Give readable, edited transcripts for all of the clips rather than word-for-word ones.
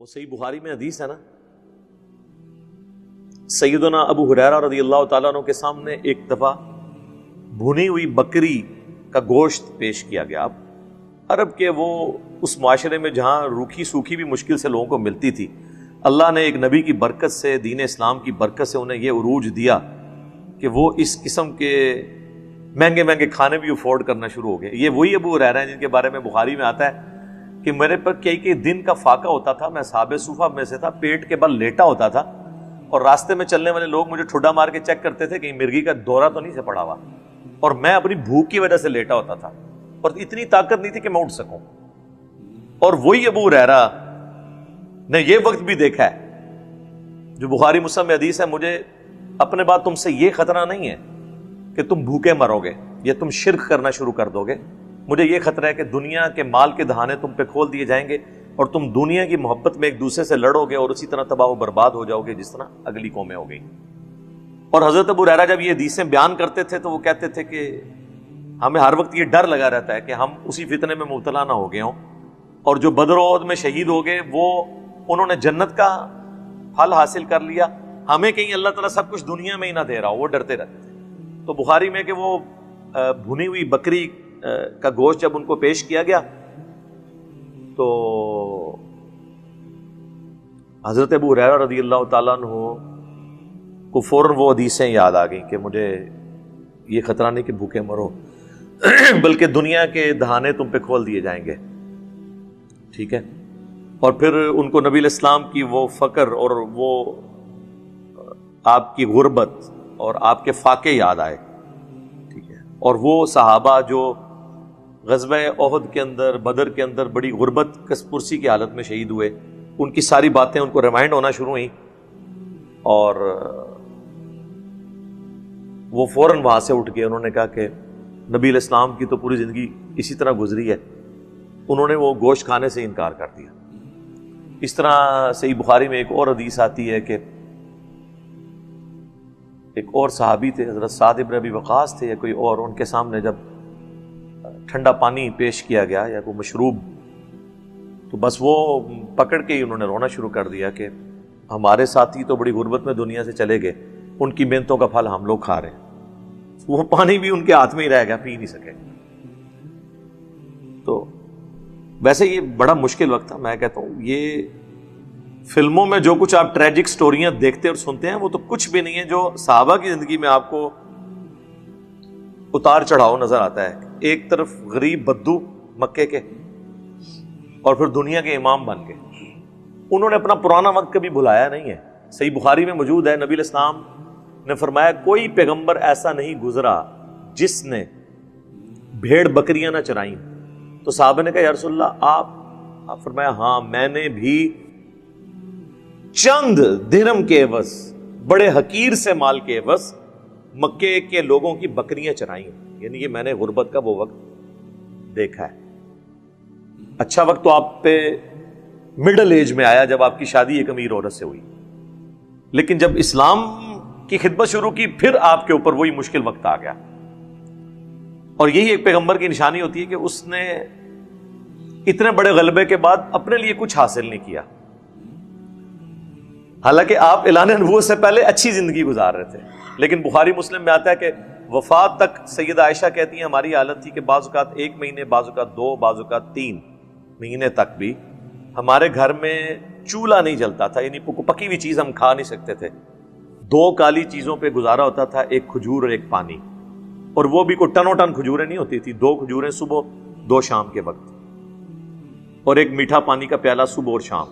وہ صحیح بخاری میں حدیث ہے نا، سیدنا ابو ہریرہ رضی اللہ تعالیٰ عنہ کے سامنے ایک دفعہ بھنی ہوئی بکری کا گوشت پیش کیا گیا۔ اب عرب کے وہ اس معاشرے میں جہاں روکھی سوکھی بھی مشکل سے لوگوں کو ملتی تھی، اللہ نے ایک نبی کی برکت سے، دین اسلام کی برکت سے انہیں یہ عروج دیا کہ وہ اس قسم کے مہنگے مہنگے کھانے بھی افورڈ کرنا شروع ہو گئے۔ یہ وہی ابو ہریرہ ہیں جن کے بارے میں بخاری میں آتا ہے کہ میرے پر کئی دن کا فاقہ ہوتا تھا، میں اصحاب صفہ میں سے تھا، پیٹ کے بل لیٹا ہوتا تھا اور راستے میں چلنے والے لوگ مجھے ٹھڈا مار کے چیک کرتے تھے کہیں مرغی کا دورہ تو نہیں سے پڑا ہوا، اور میں اپنی بھوک کی وجہ سے لیٹا ہوتا تھا اور اتنی طاقت نہیں تھی کہ میں اٹھ سکوں۔ اور وہی ابو ہریرہ نے یہ وقت بھی دیکھا ہے جو بخاری مسلم میں حدیث ہے، مجھے اپنے بعد تم سے یہ خطرہ نہیں ہے کہ تم بھوکے مرو گے یا تم شرک کرنا شروع کر دو گے، مجھے یہ خطرہ ہے کہ دنیا کے مال کے دہانے تم پہ کھول دیے جائیں گے اور تم دنیا کی محبت میں ایک دوسرے سے لڑو گے اور اسی طرح تباہ و برباد ہو جاؤ گے جس طرح اگلی قومیں ہو گئی۔ اور حضرت ابو ہریرہ جب یہ حدیثیں بیان کرتے تھے تو وہ کہتے تھے کہ ہمیں ہر وقت یہ ڈر لگا رہتا ہے کہ ہم اسی فتنے میں مبتلا نہ ہو گئے ہوں، اور جو بدر و احد میں شہید ہو گئے وہ انہوں نے جنت کا پھل حاصل کر لیا، ہمیں کہیں اللہ تعالیٰ سب کچھ دنیا میں ہی نہ دے رہا ہو، وہ ڈرتے رہتے تھے۔ تو بخاری میں کہ وہ بھنی ہوئی بکری کا گوشت جب ان کو پیش کیا گیا تو حضرت ابو ہریرہ رضی اللہ تعالیٰ عنہ کو فوراً وہ حدیثیں یاد آ گئیں کہ مجھے یہ خطرہ نہیں کہ بھوکے مرو بلکہ دنیا کے دہانے تم پہ کھول دیے جائیں گے، ٹھیک ہے۔ اور پھر ان کو نبی الاسلام کی وہ فقر اور وہ آپ کی غربت اور آپ کے فاقے یاد آئے، ٹھیک ہے۔ اور وہ صحابہ جو غزوہ احد کے اندر، بدر کے اندر بڑی غربت کس پرسی کی حالت میں شہید ہوئے، ان کی ساری باتیں ان کو ریمائنڈ ہونا شروع ہوئیں اور وہ فوراً وہاں سے اٹھ گئے۔ انہوں نے کہا کہ نبی الاسلام کی تو پوری زندگی اسی طرح گزری ہے، انہوں نے وہ گوشت کھانے سے انکار کر دیا۔ اس طرح صحیح بخاری میں ایک اور حدیث آتی ہے کہ ایک اور صحابی تھے، حضرت سعد ابن ابی وقاص تھے یا کوئی اور، ان کے سامنے جب ٹھنڈا پانی پیش کیا گیا یا کوئی مشروب تو بس وہ پکڑ کے ہی انہوں نے رونا شروع کر دیا کہ ہمارے ساتھی تو بڑی غربت میں دنیا سے چلے گئے، ان کی محنتوں کا پھل ہم لوگ کھا رہے ہیں۔ وہ پانی بھی ان کے ہاتھ میں ہی رہ گیا، پی نہیں سکے۔ تو ویسے یہ بڑا مشکل وقت تھا۔ میں کہتا ہوں یہ فلموں میں جو کچھ آپ ٹریجک سٹوریاں دیکھتے اور سنتے ہیں وہ تو کچھ بھی نہیں ہے جو صحابہ کی زندگی میں آپ کو اتار چڑھاؤ نظر آتا ہے۔ ایک طرف غریب بدو مکے کے اور پھر دنیا کے امام بن گئے، انہوں نے اپنا پرانا وقت کبھی بھلایا نہیں ہے۔ صحیح بخاری میں موجود ہے، نبی الاسلام نے فرمایا کوئی پیغمبر ایسا نہیں گزرا جس نے بھیڑ بکریاں نہ چرائیں۔ تو صحابہ نے کہا یا رسول اللہ آپ فرمایا ہاں میں نے بھی چند درہم کے عوض، بڑے حقیر سے مال کے عوض مکے کے لوگوں کی بکریاں چرائیں، یعنی یہ میں نے غربت کا وہ وقت دیکھا ہے۔ اچھا وقت تو آپ پہ مڈل ایج میں آیا جب آپ کی شادی ایک امیر عورت سے ہوئی، لیکن جب اسلام کی خدمت شروع کی پھر آپ کے اوپر وہی مشکل وقت آ گیا۔ اور یہی ایک پیغمبر کی نشانی ہوتی ہے کہ اس نے اتنے بڑے غلبے کے بعد اپنے لیے کچھ حاصل نہیں کیا، حالانکہ آپ اعلان نبوت سے پہلے اچھی زندگی گزار رہے تھے۔ لیکن بخاری مسلم میں آتا ہے کہ وفات تک سیدہ عائشہ کہتی ہیں ہماری حالت تھی کہ بعض اوقات 1 مہینے، بعض اوقات 2، بعض اوقات 3 مہینے تک بھی ہمارے گھر میں چولہا نہیں جلتا تھا، یعنی پکی ہوئی چیز ہم کھا نہیں سکتے تھے۔ 2 کالی چیزوں پہ گزارا ہوتا تھا، ایک کھجور اور ایک پانی، اور وہ بھی کوئی ٹنوں ٹن کھجوریں نہیں ہوتی تھی، 2 کھجوریں صبح 2 شام کے وقت، اور ایک میٹھا پانی کا پیالہ صبح اور شام،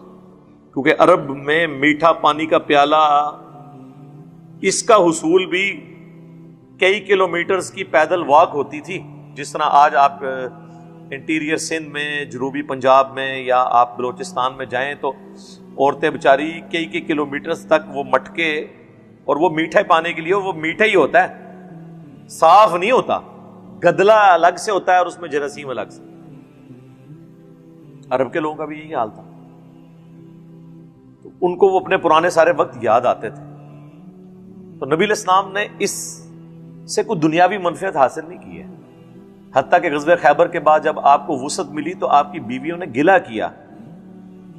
کیونکہ عرب میں میٹھا پانی کا پیالہ اس کا حصول بھی کئی کلومیٹرز کی پیدل واک ہوتی تھی۔ جس طرح آج آپ انٹیریئر سندھ میں، جنوبی پنجاب میں یا آپ بلوچستان میں جائیں تو عورتیں بیچاری کئی کلومیٹرز تک وہ مٹکے، اور وہ میٹھے پانے کے لیے وہ میٹھا ہی ہوتا ہے، صاف نہیں ہوتا، گدلا الگ سے ہوتا ہے اور اس میں جراثیم الگ سے۔ عرب کے لوگوں کا بھی یہی حال تھا، تو ان کو وہ اپنے پرانے سارے وقت یاد آتے تھے۔ تو نبی الاسلام نے اس سے کوئی دنیاوی منفعت حاصل نہیں کی ہے، حتیٰ کہ غزوہ خیبر کے بعد جب آپ کو وسعت ملی تو آپ کی بیویوں نے گلہ کیا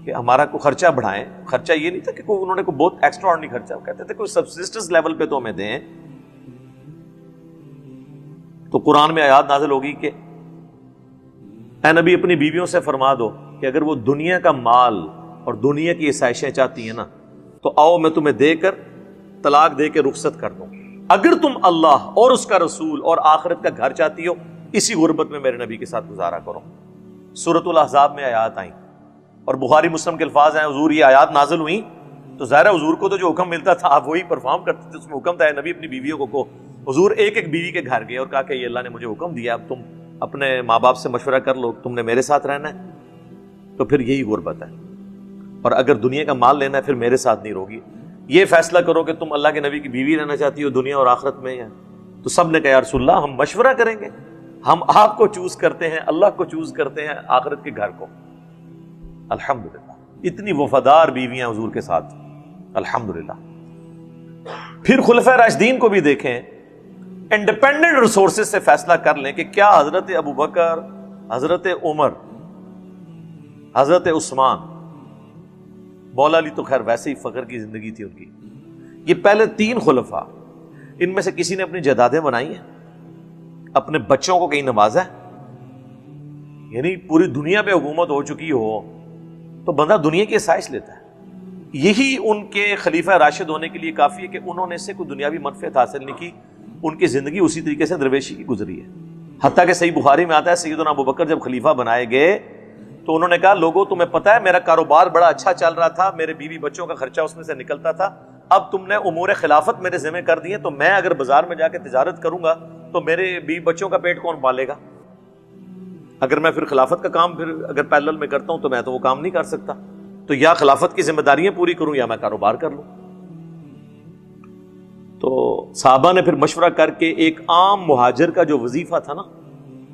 کہ ہمارا کوئی خرچہ بڑھائیں. خرچہ یہ نہیں تھا کہ انہوں نے کوئی بہت ایکسٹرا آرڈنری خرچہ, کہتے تھے کوئی سبسسٹنس لیول پہ تو ہمیں دیں. تو قرآن میں آیات نازل ہوگی کہ اے نبی اپنی بیویوں سے فرما دو کہ اگر وہ دنیا کا مال اور دنیا کی عیسائشیں چاہتی ہیں نا تو آؤ میں تمہیں دے کر طلاق دے کے رخصت کر دوں. اگر تم اللہ اور اس کا رسول اور آخرت کا گھر چاہتی ہو اسی غربت میں میرے نبی کے ساتھ گزارا کرو. سورۃ الاحزاب میں آیات آئیں اور بخاری مسلم کے الفاظ ہیں, حضور یہ آیات نازل ہوئیں تو ظاہر ہے حضور کو تو جو حکم ملتا تھا آپ وہی پرفارم کرتے تھے. اس میں حکم تھا نبی اپنی بیویوں کو حضور ایک ایک بیوی کے گھر گئے اور کہا کہ یہ اللہ نے مجھے حکم دیا, اب تم اپنے ماں باپ سے مشورہ کر لو, تم نے میرے ساتھ رہنا ہے تو پھر یہی غربت ہے, اور اگر دنیا کا مال لینا ہے پھر میرے ساتھ نہیں رہوگی. یہ فیصلہ کرو کہ تم اللہ کے نبی کی بیوی رہنا چاہتی ہو دنیا اور آخرت میں. تو سب نے کہا یا رسول اللہ ہم مشورہ کریں گے, ہم آپ کو چوز کرتے ہیں, اللہ کو چوز کرتے ہیں, آخرت کے گھر کو. الحمدللہ اتنی وفادار بیویاں حضور کے ساتھ, الحمدللہ. پھر خلفائے راشدین کو بھی دیکھیں, انڈیپینڈنٹ ریسورسز سے فیصلہ کر لیں کہ کیا حضرت ابو بکر, حضرت عمر, حضرت عثمان, مولا علی تو خیر ویسے ہی فقر کی زندگی تھی ان کی, یہ پہلے تین خلفاء, ان میں سے کسی نے اپنی جائیدادیں بنائی ہیں, اپنے بچوں کو کہیں نوازا ہے. یعنی پوری دنیا پہ حکومت ہو چکی ہو تو بندہ دنیا کی آسائش لیتا ہے. یہی ان کے خلیفہ راشد ہونے کے لیے کافی ہے کہ انہوں نے سے کوئی دنیاوی منفعت حاصل نہیں کی, ان کی زندگی اسی طریقے سے درویشی کی گزری ہے. حتیٰ کہ صحیح بخاری میں آتا ہے سیدنا ابو بکر جب خلیفہ بنائے گئے تو انہوں نے کہا لوگوں تمہیں پتہ ہے میرا کاروبار بڑا اچھا چل رہا تھا, میرے بیوی بچوں کا خرچہ اس میں سے نکلتا تھا, اب تم نے امور خلافت میرے ذمہ کر دی ہے تو میں اگر بازار میں جا کے تجارت کروں گا تو میرے بیوی بچوں کا پیٹ کون پالے گا؟ اگر میں پھر خلافت کا کام پھر اگر پیرلل میں کرتا ہوں تو میں تو وہ کام نہیں کر سکتا, تو یا خلافت کی ذمہ داریاں پوری کروں یا میں کاروبار کر لوں. تو صحابہ نے پھر مشورہ کر کے ایک عام مہاجر کا جو وظیفہ تھا نا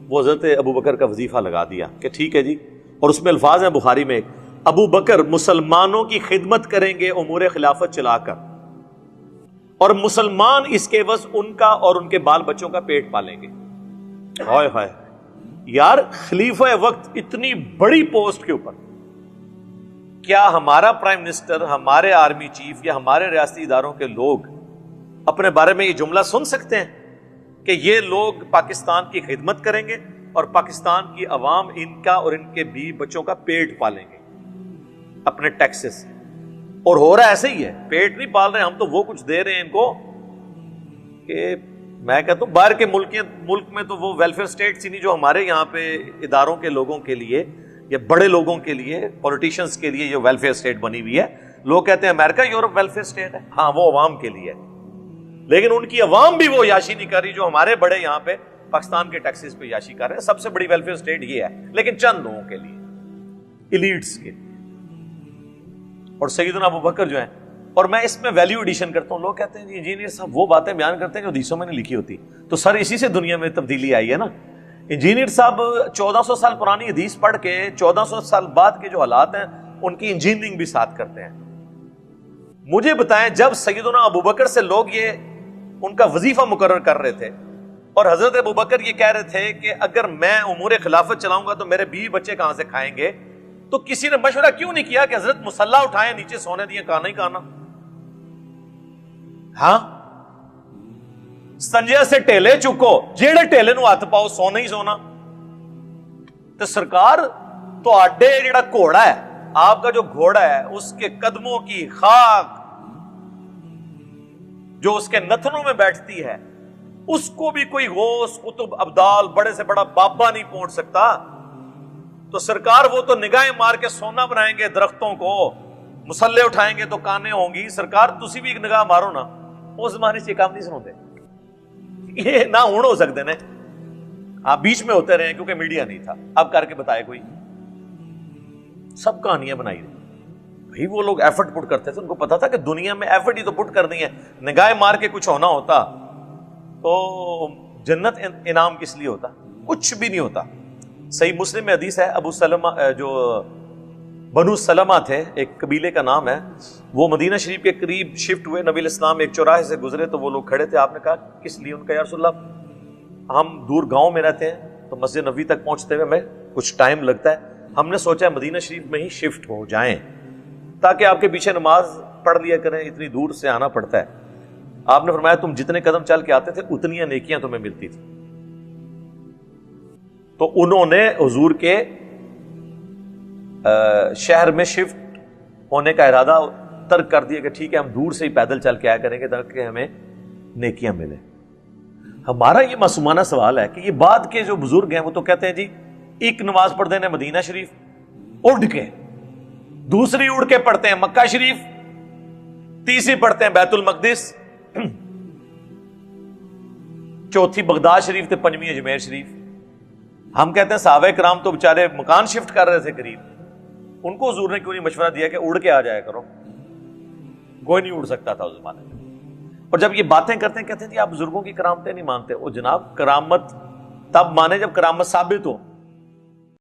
وہ حضرت ابو بکر کا وظیفہ لگا دیا کہ ٹھیک ہے جی, اور اس میں الفاظ ہیں بخاری میں, ابو بکر مسلمانوں کی خدمت کریں گے امور خلافت چلا کر, اور مسلمان اس کے عوض ان کا اور ان کے بال بچوں کا پیٹ پالیں گے. ہائے ہائے یار, خلیفہ وقت اتنی بڑی پوسٹ کے اوپر کیا ہمارا پرائم منسٹر, ہمارے آرمی چیف یا ہمارے ریاستی اداروں کے لوگ اپنے بارے میں یہ جملہ سن سکتے ہیں کہ یہ لوگ پاکستان کی خدمت کریں گے اور پاکستان کی عوام ان کا اور ان کے بیوی بچوں کا پیٹ پالیں گے اپنے ٹیکسز سے؟ اور ہو رہا ایسے ہی ہے, پیٹ نہیں پال رہے ہم تو وہ کچھ دے رہے ہیں ان کو کہ میں کہتا ہوں باہر کے ملک میں تو وہ ویلفیئر اسٹیٹ سی نہیں جو ہمارے یہاں پہ اداروں کے لوگوں کے لیے یا بڑے لوگوں کے لیے, پولیٹیشنز کے لیے یہ ویلفیئر اسٹیٹ بنی ہوئی ہے. لوگ کہتے ہیں امریکہ یورپ ویلفیئر اسٹیٹ ہے, ہاں وہ عوام کے لیے, لیکن ان کی عوام بھی وہ یاشی نہیں کر رہی جو ہمارے بڑے یہاں پہ پاکستان کے ٹیکسز پہ یاشی کر رہے ہیں. سب سے بڑی ویلفیئر اسٹیٹ یہ ہے, لیکن چند لوگوں کے لیے, ایلیٹس کے. اور سیدنا ابو بکر جو ہیں, اور میں اس میں ویلیو ایڈیشن کرتا ہوں, لوگ کہتے ہیں انجینئر صاحب وہ باتیں بیان کرتے ہیں جو حدیثوں میں نہیں لکھی ہوتی, تو سر اسی سے دنیا میں تبدیلی آئی ہے نا. انجینئر صاحب 1400 سال پرانی حدیث پڑھ کے 1400 سال بعد کے جو حالات ہیں ان کی انجینئرنگ بھی ساتھ کرتے ہیں. مجھے بتائیں جب سیدنا ابو بکر سے لوگ یہ ان کا وظیفہ مقرر کر رہے تھے اور حضرت ابو بکر یہ کہہ رہے تھے کہ اگر میں امور خلافت چلاؤں گا تو میرے بیوی بچے کہاں سے کھائیں گے, تو کسی نے مشورہ کیوں نہیں کیا کہ حضرت مصلح اٹھائیں, نیچے سونے دیے, کھانا ہی کھانا. ہاں سنجے سے ٹیلے چکو, جیڑے ٹیلے نو ہاتھ پاؤ سونا ہی سونا. تو سرکار تو آڈے جیڑا گھوڑا ہے, آپ کا جو گھوڑا ہے اس کے قدموں کی خاک جو اس کے نتنوں میں بیٹھتی ہے اس کو بھی کوئی غوث قطب ابدال بڑے سے بڑا بابا نہیں پہنچ سکتا. تو سرکار وہ تو نگاہیں مار کے سونا بنائیں گے درختوں کو, مسلے اٹھائیں گے تو کانیں ہوں گی. سرکار تسی بھی ایک نگاہ مارو نا, اس زمانے سے کام نہیں سنوتے, یہ نہ ہون ہو سکتے نے. آپ بیچ میں ہوتے رہے کیونکہ میڈیا نہیں تھا, اب کر کے بتائے کوئی, سب کہانیاں بنائی رہی. بھائی وہ لوگ ایفرٹ پٹ کرتے تھے, ان کو پتا تھا کہ دنیا میں ایفرٹ ہی تو پٹ کرنی ہے, نگاہ مار کے کچھ ہونا ہوتا تو جنت انعام کس لیے ہوتا, کچھ بھی نہیں ہوتا. صحیح مسلم میں حدیث ہے, ابو سلمہ جو بنو سلمہ تھے, ایک قبیلے کا نام ہے, وہ مدینہ شریف کے قریب شفٹ ہوئے, نبی الاسلام ایک چوراہے سے گزرے تو وہ لوگ کھڑے تھے. آپ نے کہا کس لیے؟ ان کا یا رسول اللہ ہم دور گاؤں میں رہتے ہیں تو مسجد نبوی تک پہنچتے ہوئے ہمیں کچھ ٹائم لگتا ہے, ہم نے سوچا مدینہ شریف میں ہی شفٹ ہو جائیں تاکہ آپ کے پیچھے نماز پڑھ لیا کریں، اتنی دور سے آنا پڑتا ہے. آپ نے فرمایا تم جتنے قدم چل کے آتے تھے اتنی نیکیاں تمہیں ملتی تھی. تو انہوں نے حضور کے شہر میں شفٹ ہونے کا ارادہ ترک کر دیا کہ ٹھیک ہے ہم دور سے ہی پیدل چل کے آیا کریں گے تاکہ ہمیں نیکیاں ملیں. ہمارا یہ معصومانہ سوال ہے کہ یہ بعد کے جو بزرگ ہیں وہ تو کہتے ہیں جی ایک نماز پڑھ دینا مدینہ شریف اڑ کے، دوسری اڑ کے پڑھتے ہیں مکہ شریف، تیسری پڑھتے ہیں بیت المقدس، چوتھی بغداد شریف تے پنجویں اجمیر شریف. ہم کہتے ہیں صحابہ کرام تو بےچارے مکان شفٹ کر رہے تھے قریب، ان کو حضور نے کیوں نہیں مشورہ دیا کہ اڑ کے آ جایا کرو؟ کوئی نہیں اڑ سکتا تھا اس زمانے میں. اور جب یہ باتیں کرتے ہیں کہتے ہیں جی آپ بزرگوں کی کرامتیں نہیں مانتے. وہ جناب کرامت تب مانے جب کرامت ثابت ہو.